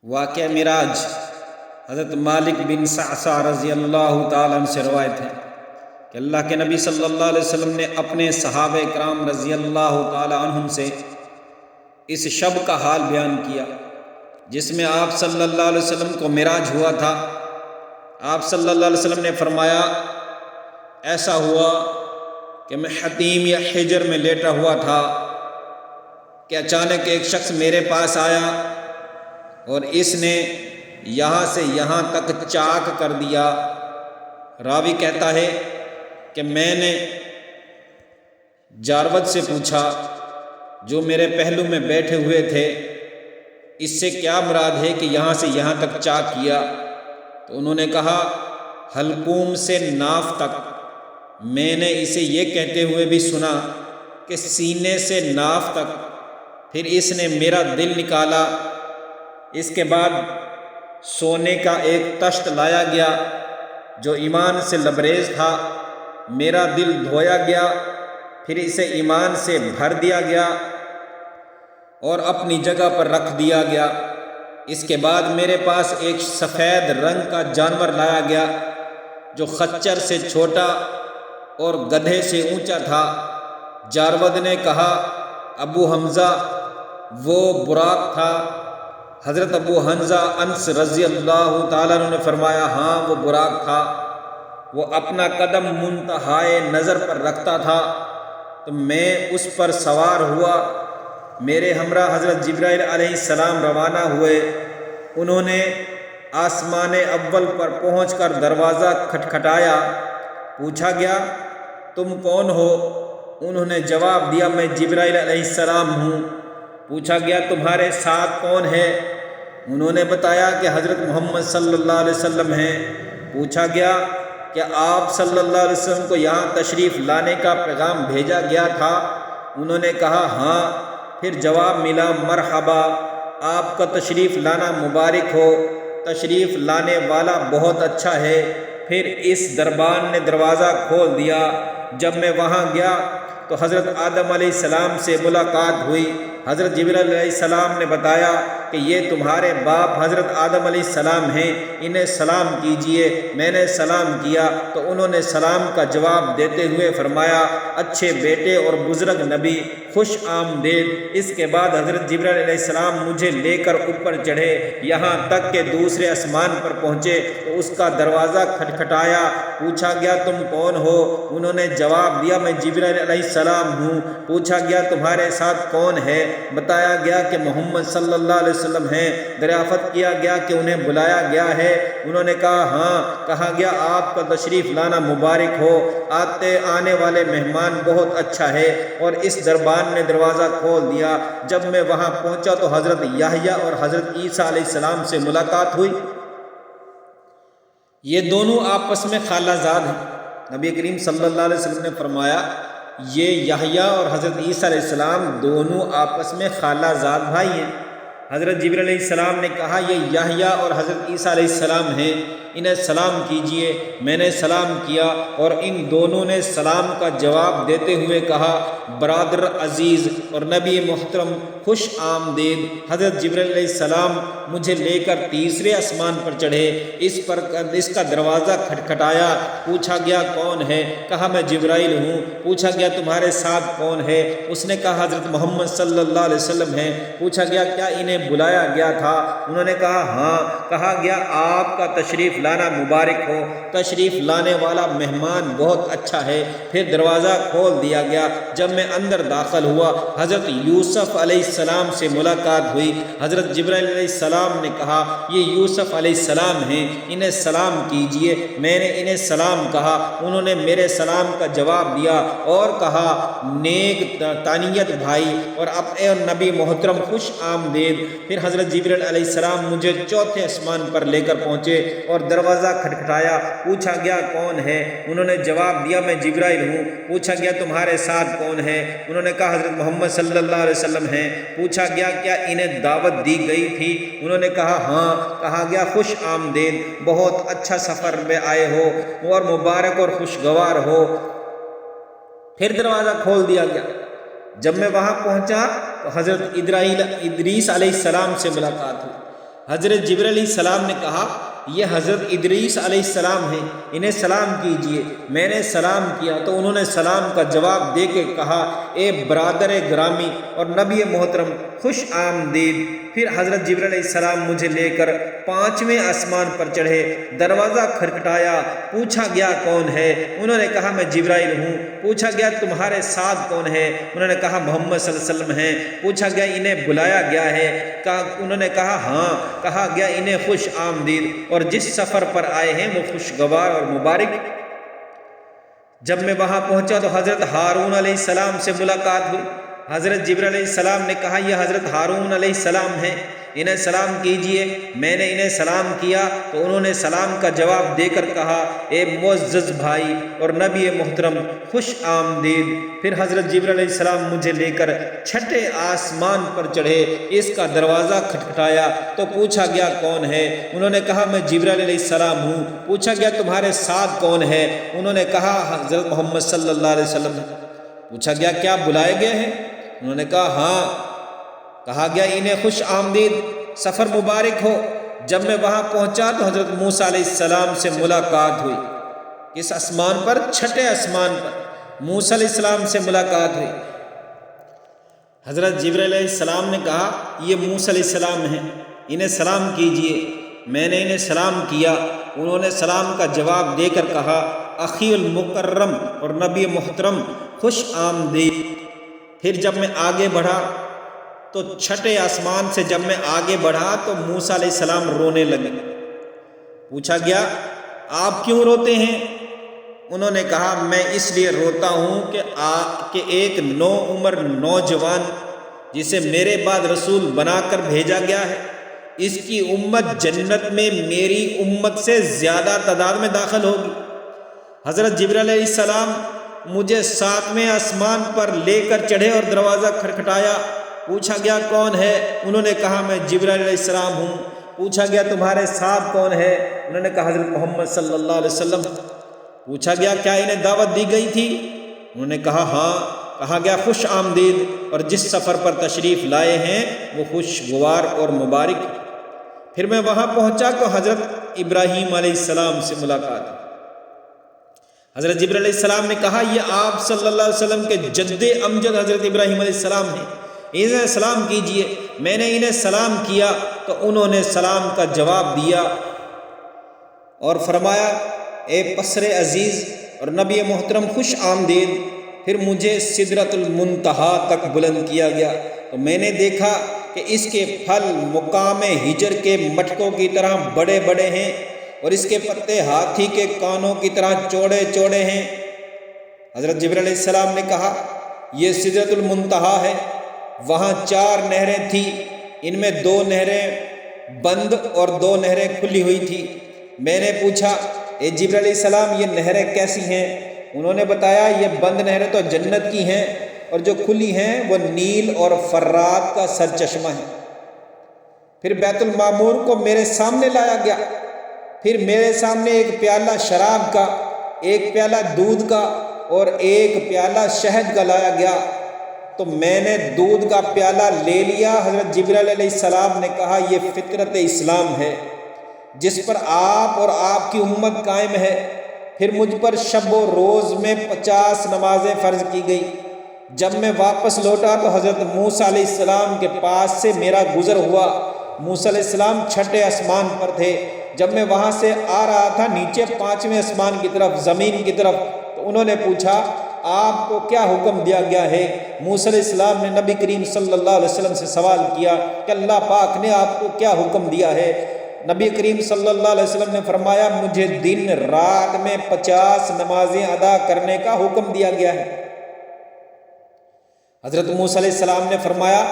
واقعہ معراج حضرت مالک بن صعصع رضی اللہ تعالیٰ عنہ سے روایت ہے کہ اللہ کے نبی صلی اللہ علیہ وسلم نے اپنے صحابہ کرام رضی اللہ تعالیٰ عنہم سے اس شب کا حال بیان کیا جس میں آپ صلی اللہ علیہ وسلم کو معراج ہوا تھا۔ آپ صلی اللہ علیہ وسلم نے فرمایا، ایسا ہوا کہ میں حتیم یا حجر میں لیٹا ہوا تھا کہ اچانک ایک شخص میرے پاس آیا اور اس نے یہاں سے یہاں تک چاک کر دیا۔ راوی کہتا ہے کہ میں نے جارود سے پوچھا جو میرے پہلو میں بیٹھے ہوئے تھے، اس سے کیا مراد ہے کہ یہاں سے یہاں تک چاک کیا؟ تو انہوں نے کہا حلقوم سے ناف تک۔ میں نے اسے یہ کہتے ہوئے بھی سنا کہ سینے سے ناف تک۔ پھر اس نے میرا دل نکالا، اس کے بعد سونے کا ایک تشت لایا گیا جو ایمان سے لبریز تھا، میرا دل دھویا گیا، پھر اسے ایمان سے بھر دیا گیا اور اپنی جگہ پر رکھ دیا گیا۔ اس کے بعد میرے پاس ایک سفید رنگ کا جانور لایا گیا جو خچر سے چھوٹا اور گدھے سے اونچا تھا۔ جارود نے کہا ابو حمزہ، وہ براق تھا۔ حضرت ابو حمزہ انس رضی اللہ تعالیٰ عنہ نے فرمایا، ہاں وہ براق تھا۔ وہ اپنا قدم منتہائے نظر پر رکھتا تھا تو میں اس پر سوار ہوا۔ میرے ہمراہ حضرت جبرائیل علیہ السلام روانہ ہوئے۔ انہوں نے آسمان اول پر پہنچ کر دروازہ کھٹکھٹایا۔ پوچھا گیا تم کون ہو؟ انہوں نے جواب دیا میں جبرائیل علیہ السلام ہوں۔ پوچھا گیا تمہارے ساتھ کون ہے؟ انہوں نے بتایا کہ حضرت محمد صلی اللہ علیہ وسلم ہیں۔ پوچھا گیا کہ آپ صلی اللہ علیہ وسلم کو یہاں تشریف لانے کا پیغام بھیجا گیا تھا؟ انہوں نے کہا ہاں۔ پھر جواب ملا مرحبا، آپ کا تشریف لانا مبارک ہو، تشریف لانے والا بہت اچھا ہے۔ پھر اس دربان نے دروازہ کھول دیا۔ جب میں وہاں گیا تو حضرت آدم علیہ السلام سے ملاقات ہوئی۔ حضرت جبرائیل علیہ السلام نے بتایا کہ یہ تمہارے باپ حضرت آدم علیہ السلام ہیں، انہیں سلام کیجئے۔ میں نے سلام کیا تو انہوں نے سلام کا جواب دیتے ہوئے فرمایا اچھے بیٹے اور بزرگ نبی، خوش آمدید۔ اس کے بعد حضرت جبرائیل علیہ السلام مجھے لے کر اوپر چڑھے، یہاں تک کہ دوسرے آسمان پر پہنچے تو اس کا دروازہ کھٹکھٹایا۔ پوچھا گیا تم کون ہو؟ انہوں نے جواب دیا میں جبرائیل علیہ السلام ہوں۔ پوچھا گیا تمہارے ساتھ کون ہے؟ بتایا گیا کہ محمد صلی اللہ علیہ وسلم ہیں۔ دریافت کیا گیا کہ انہیں بلایا گیا ہے؟ انہوں نے کہا ہاں۔ کہا گیا آپ کا تشریف لانا مبارک ہو، آنے والے مہمان بہت اچھا ہے۔ اور اس دربان نے دروازہ کھول دیا۔ جب میں وہاں پہنچا تو حضرت یحییٰ اور حضرت عیسیٰ علیہ السلام سے ملاقات ہوئی۔ یہ دونوں آپس میں خالہ زاد ہیں۔ نبی کریم صلی اللہ علیہ وسلم نے فرمایا یہ یحییٰ اور حضرت عیسیٰ علیہ السلام دونوں آپس میں خالہ زاد بھائی ہیں۔ حضرت جبرائیل علیہ السلام نے کہا یہ یحییٰ اور حضرت عیسیٰ علیہ السلام ہیں، انہیں سلام کیجئے۔ میں نے سلام کیا اور ان دونوں نے سلام کا جواب دیتے ہوئے کہا برادر عزیز اور نبی محترم، خوش آمدید۔ حضرت جبرائیل علیہ السلام مجھے لے کر تیسرے آسمان پر چڑھے۔ اس کا دروازہ کھٹکھٹایا۔ پوچھا گیا کون ہے؟ کہا میں جبرائیل ہوں۔ پوچھا گیا تمہارے ساتھ کون ہے؟ اس نے کہا حضرت محمد صلی اللہ علیہ وسلم ہیں۔ پوچھا گیا کیا انہیں بلایا گیا تھا؟ انہوں نے کہا ہاں۔ کہا گیا آپ کا تشریف لانا مبارک ہو، تشریف لانے والا مہمان بہت اچھا ہے۔ پھر دروازہ کھول دیا گیا۔ جب میں اندر داخل ہوا حضرت یوسف علیہ السلام سے ملاقات ہوئی۔ حضرت جبرائیل علیہ السلام نے کہا یہ یوسف علیہ السلام ہیں، انہیں سلام کیجئے۔ میں نے انہیں سلام کہا، انہوں نے میرے سلام کا جواب دیا اور کہا نیک تانیت بھائی اور اے نبی محترم، خوش آمدید۔ پھر حضرت جبرائیل علیہ السلام مجھے چوتھے آسمان پر لے کر پہنچے اور دروازہ کھٹکھٹایا۔ پوچھا گیا کون ہے؟ انہوں نے جواب دیا میں جبرائیل ہوں۔ پوچھا گیا تمہارے ساتھ کون ہے؟ انہوں نے کہا حضرت محمد صلی اللہ علیہ وسلم ہیں۔ پوچھا گیا کیا انہیں دعوت دی گئی تھی؟ انہوں نے کہا ہاں۔ کہا گیا خوش آمدید، بہت اچھا سفر میں آئے ہو اور مبارک اور خوشگوار ہو۔ پھر دروازہ کھول دیا گیا۔ جب میں وہاں پہنچا تو حضرت ادریس علیہ السلام سے ملاقات ہوئی۔ حضرت جبرائیل علیہ السلام نے کہا یہ حضرت ادریس علیہ السلام ہیں، انہیں سلام کیجئے۔ میں نے سلام کیا تو انہوں نے سلام کا جواب دے کے کہا اے برادر گرامی اور نبی محترم خوش آمدید۔ پھر حضرت جبرائیل علیہ السلام مجھے لے کر 5ویں آسمان پر چڑھے، دروازہ کھٹکھٹایا، پوچھا گیا کون ہے؟ انہوں نے کہا میں جبرائیل ہوں۔ پوچھا گیا تمہارے ساتھ کون ہے؟ انہوں نے کہا محمد صلی اللہ علیہ وسلم ہیں۔ پوچھا گیا انہیں بلایا گیا ہے؟ انہوں نے کہا ہاں۔ کہا گیا انہیں خوش آمدید اور جس سفر پر آئے ہیں وہ خوشگوار اور مبارک۔ جب میں وہاں پہنچا تو حضرت ہارون علیہ السلام سے ملاقات ہوئی۔ حضرت جبرائیل علیہ السلام نے کہا یہ حضرت ہارون علیہ السلام ہیں، انہیں سلام کیجئے۔ میں نے انہیں سلام کیا تو انہوں نے سلام کا جواب دے کر کہا اے معزز بھائی اور نبی محترم خوش آمدید۔ پھر حضرت جبرائیل علیہ السلام مجھے لے کر 6 آسمان پر چڑھے، اس کا دروازہ کھٹکھٹایا تو پوچھا گیا کون ہے؟ انہوں نے کہا میں جبرائیل علیہ السلام ہوں۔ پوچھا گیا تمہارے ساتھ کون ہے؟ انہوں نے کہا حضرت محمد صلی اللہ علیہ وسلم۔ پوچھا گیا کیا بلائے گئے ہیں؟ انہوں نے کہا ہاں۔ کہا گیا انہیں خوش آمدید، سفر مبارک ہو۔ جب میں وہاں پہنچا تو حضرت موسیٰ علیہ السلام سے ملاقات ہوئی۔ کس آسمان پر؟ 6 آسمان پر موسیٰ علیہ السلام سے ملاقات ہوئی۔ حضرت جبرائیل علیہ السلام نے کہا یہ موسیٰ علیہ السلام ہیں، انہیں سلام کیجئے۔ میں نے انہیں سلام کیا، انہوں نے سلام کا جواب دے کر کہا اخی المکرم اور نبی محترم خوش آمدید۔ پھر جب میں آگے بڑھا تو 6 آسمان سے جب میں آگے بڑھا تو موسیٰ علیہ السلام رونے لگے۔ پوچھا گیا آپ کیوں روتے ہیں؟ انہوں نے کہا میں اس لیے روتا ہوں کہ ایک نوعمر نوجوان جسے میرے بعد رسول بنا کر بھیجا گیا ہے، اس کی امت جنت میں میری امت سے زیادہ تعداد میں داخل ہوگی۔ حضرت جبرائیل علیہ السلام مجھے 7ویں آسمان پر لے کر چڑھے اور دروازہ کھٹکھٹایا۔ پوچھا گیا کون ہے؟ انہوں نے کہا میں جبرائیل علیہ السلام ہوں۔ پوچھا گیا تمہارے ساتھ کون ہے؟ انہوں نے کہا حضرت محمد صلی اللہ علیہ وسلم۔ پوچھا گیا کیا انہیں دعوت دی گئی تھی؟ انہوں نے کہا ہاں۔ کہا گیا خوش آمدید اور جس سفر پر تشریف لائے ہیں وہ خوشگوار اور مبارک۔ پھر میں وہاں پہنچا تو حضرت ابراہیم علیہ السلام سے ملاقات۔ حضرت جبرائیل علیہ السلام نے کہا یہ آپ صلی اللہ علیہ وسلم کے جد امجد حضرت ابراہیم علیہ السلام ہیں، انہیں سلام کیجئے۔ میں نے انہیں سلام کیا تو انہوں نے سلام کا جواب دیا اور فرمایا اے پسر عزیز اور نبی محترم خوش آمدید۔ پھر مجھے سدرۃ المنتہا تک بلند کیا گیا تو میں نے دیکھا کہ اس کے پھل مقام ہجر کے مٹکوں کی طرح بڑے بڑے ہیں اور اس کے پتے ہاتھی کے کانوں کی طرح چوڑے چوڑے ہیں۔ حضرت جبرائیل علیہ السلام نے کہا یہ سدرۃ المنتہا ہے، وہاں 4 نہریں تھیں، ان میں 2 نہریں بند اور 2 نہریں کھلی ہوئی تھی۔ میں نے پوچھا اے جبرائیل علیہ السلام یہ نہریں کیسی ہیں؟ انہوں نے بتایا یہ بند نہریں تو جنت کی ہیں اور جو کھلی ہیں وہ نیل اور فرات کا سرچشمہ ہے۔ پھر بیت المعمور کو میرے سامنے لایا گیا، پھر میرے سامنے ایک پیالہ شراب کا، ایک پیالہ دودھ کا اور ایک پیالہ شہد کا لایا گیا تو میں نے دودھ کا پیالہ لے لیا۔ حضرت جبرائیل علیہ السلام نے کہا یہ فطرت اسلام ہے جس پر آپ اور آپ کی امت قائم ہے۔ پھر مجھ پر شب و روز میں 50 نمازیں فرض کی گئی۔ جب میں واپس لوٹا تو حضرت موسیٰ علیہ السلام کے پاس سے میرا گزر ہوا۔ موسیٰ علیہ السلام 6 آسمان پر تھے۔ جب میں وہاں سے آ رہا تھا نیچے 5ویں آسمان کی طرف، زمین کی طرف، تو انہوں نے پوچھا آپ کو کیا حکم دیا گیا ہے؟ موسیٰ علیہ السلام نے نبی کریم صلی اللہ علیہ وسلم سے سوال کیا کہ اللہ پاک نے آپ کو کیا حکم دیا ہے؟ نبی کریم صلی اللہ علیہ وسلم نے فرمایا مجھے دن رات میں 50 نمازیں ادا کرنے کا حکم دیا گیا ہے۔ حضرت موسیٰ علیہ السلام نے فرمایا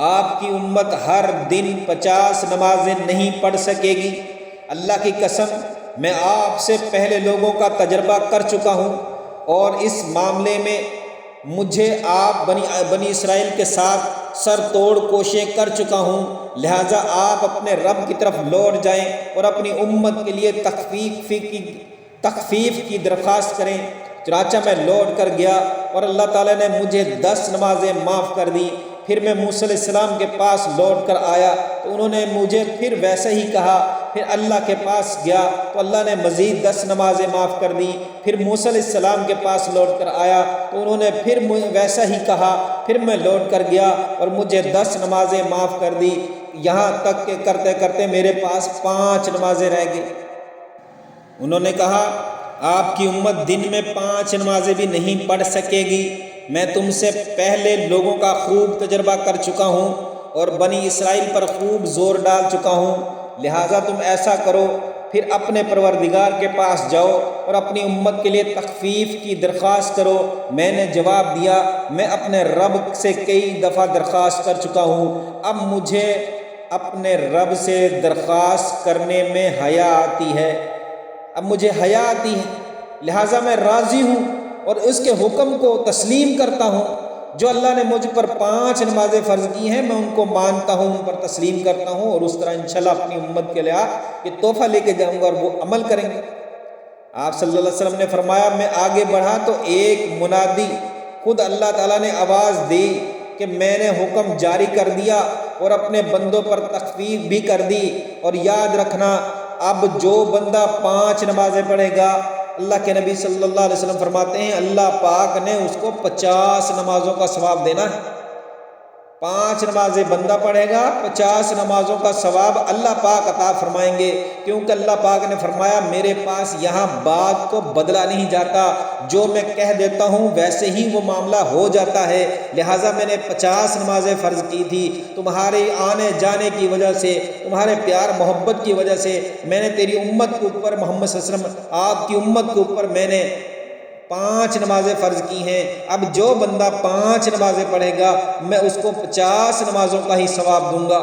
آپ کی امت ہر دن 50 نمازیں نہیں پڑھ سکے گی۔ اللہ کی قسم میں آپ سے پہلے لوگوں کا تجربہ کر چکا ہوں اور اس معاملے میں مجھے آپ بنی اسرائیل کے ساتھ سر توڑ کوششیں کر چکا ہوں، لہٰذا آپ اپنے رب کی طرف لوٹ جائیں اور اپنی امت کے لیے تخفیف کی درخواست کریں۔ چنانچہ میں لوٹ کر گیا اور اللہ تعالیٰ نے مجھے 10 نمازیں معاف کر دی۔ پھر میں موسیٰ علیہ السلام کے پاس لوٹ کر آیا تو انہوں نے مجھے پھر ویسا ہی کہا۔ پھر اللہ کے پاس گیا تو اللہ نے مزید 10 نمازیں معاف کر دی۔ پھر موسیٰ علیہ السلام کے پاس لوٹ کر آیا تو انہوں نے پھر ویسا ہی کہا۔ پھر میں لوٹ کر گیا اور مجھے 10 نمازیں معاف کر دی، یہاں تک کہ کرتے کرتے میرے پاس 5 نمازیں رہ گئی۔ انہوں نے کہا آپ کی امت دن میں 5 نمازیں بھی نہیں پڑھ سکے گی، میں تم سے پہلے لوگوں کا خوب تجربہ کر چکا ہوں اور بنی اسرائیل پر خوب زور ڈال چکا ہوں، لہٰذا تم ایسا کرو، پھر اپنے پروردگار کے پاس جاؤ اور اپنی امت کے لیے تخفیف کی درخواست کرو۔ میں نے جواب دیا میں اپنے رب سے کئی دفعہ درخواست کر چکا ہوں، اب مجھے اپنے رب سے درخواست کرنے میں حیا آتی ہے، اب مجھے حیا آتی ہے، لہٰذا میں راضی ہوں اور اس کے حکم کو تسلیم کرتا ہوں۔ جو اللہ نے مجھ پر 5 نمازیں فرض کی ہیں میں ان کو مانتا ہوں، ان پر تسلیم کرتا ہوں، اور اس طرح انشاءاللہ اپنی امت کے لیے یہ تحفہ لے کے جاؤں گا اور وہ عمل کریں گے۔ آپ صلی اللہ علیہ وسلم نے فرمایا میں آگے بڑھا تو ایک منادی خود اللہ تعالیٰ نے آواز دی کہ میں نے حکم جاری کر دیا اور اپنے بندوں پر تخفیف بھی کر دی، اور یاد رکھنا اب جو بندہ 5 نمازیں پڑھے گا، اللہ کے نبی صلی اللہ علیہ وسلم فرماتے ہیں اللہ پاک نے اس کو 50 نمازوں کا ثواب دینا ہے۔ 5 نمازیں بندہ پڑھے گا، 50 نمازوں کا ثواب اللہ پاک عطا فرمائیں گے، کیونکہ اللہ پاک نے فرمایا میرے پاس یہاں بات کو بدلا نہیں جاتا، جو میں کہہ دیتا ہوں ویسے ہی وہ معاملہ ہو جاتا ہے، لہٰذا میں نے 50 نمازیں فرض کی تھی، تمہارے آنے جانے کی وجہ سے، تمہارے پیار محبت کی وجہ سے میں نے تیری امت کے اوپر، محمد صلی اللہ علیہ وسلم آپ کی امت کے اوپر میں نے 5 نمازیں فرض کی ہیں، اب جو بندہ 5 نمازیں پڑھے گا میں اس کو 50 نمازوں کا ہی ثواب دوں گا۔